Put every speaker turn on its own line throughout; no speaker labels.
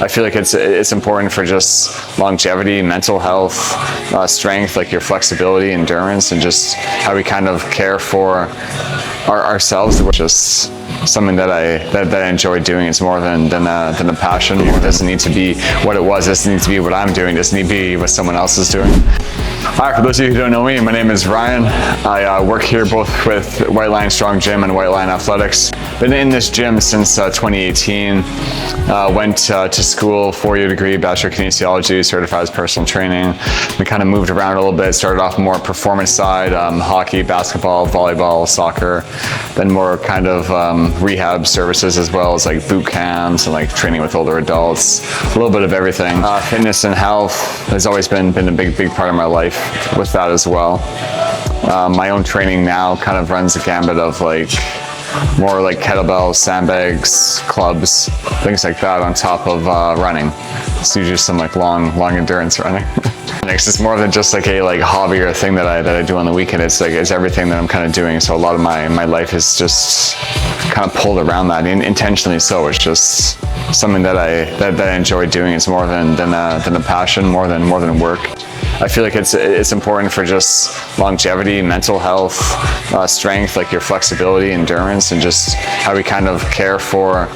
I feel like it's important for just longevity, mental health, strength, like your flexibility, endurance, and just how we kind of care for ourselves. Just something that I enjoy doing. It's more than a passion. It doesn't need to be what it was. It doesn't need to be what I'm doing. It doesn't need to be what someone else is doing. All right, for those of you who don't know me, my name is Ryan. I work here both with White Line Strong Gym and White Line Athletics. Been in this gym since 2018. Went to school, 4-year degree, Bachelor of Kinesiology, certified as personal training. We kind of moved around a little bit. Started off more performance side, hockey, basketball, volleyball, soccer. Then more kind of rehab services as well as like boot camps and like training with older adults. A little bit of everything. Fitness and health has always been a big part of my life with that as well. My own training now kind of runs the gambit of like more like kettlebells, sandbags, clubs, things like that on top of running. It's usually some like long endurance running. It's more than just like a hobby or a thing that I do on the weekend. It's everything that I'm kind of doing. So a lot of my life is just kind of pulled around that, intentionally so. It's just something that I enjoy doing. It's more than a passion, more than work. I feel like it's important for just longevity, mental health, strength, like your flexibility, endurance, and just how we kind of care for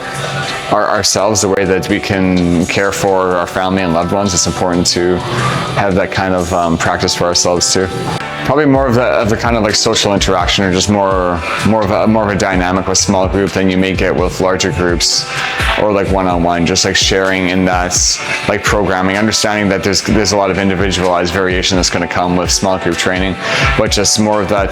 ourselves the way that we can care for our family and loved ones. It's important to have that kind of practice for ourselves too. Probably more of the kind of like social interaction, or just more of a dynamic with small group than you may get with larger groups or like one-on-one. Just like sharing in that like programming, understanding that there's a lot of individualized variation that's going to come with small group training, but just more of that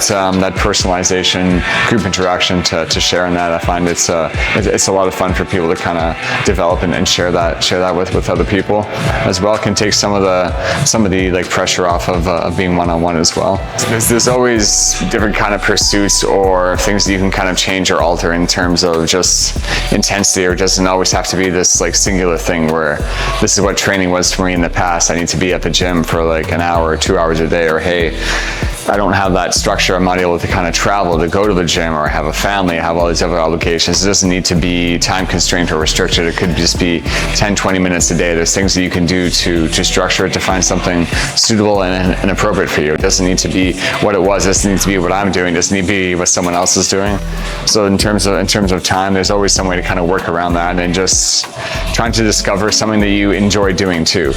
personalization, group interaction to share in that. I find it's a lot of fun for people to kind of develop and share that with other people as well. It can take some of the like pressure off of being one-on-one as well. There's always different kind of pursuits or things that you can kind of change or alter in terms of just intensity, or it doesn't always have to be this like singular thing where this is what training was for me in the past. I need to be at the gym for like an hour or 2 hours a day, or hey, I don't have that structure. I'm not able to kind of travel to go to the gym, or I have a family, I have all these other obligations. It doesn't need to be time constrained or restricted. It could just be 10-20 minutes a day. There's things that you can do to structure it, to find something suitable and appropriate for you. It doesn't need to be what it was. It doesn't need to be what I'm doing. It doesn't need to be what someone else is doing. So in terms of time, there's always some way to kind of work around that, and just trying to discover something that you enjoy doing too.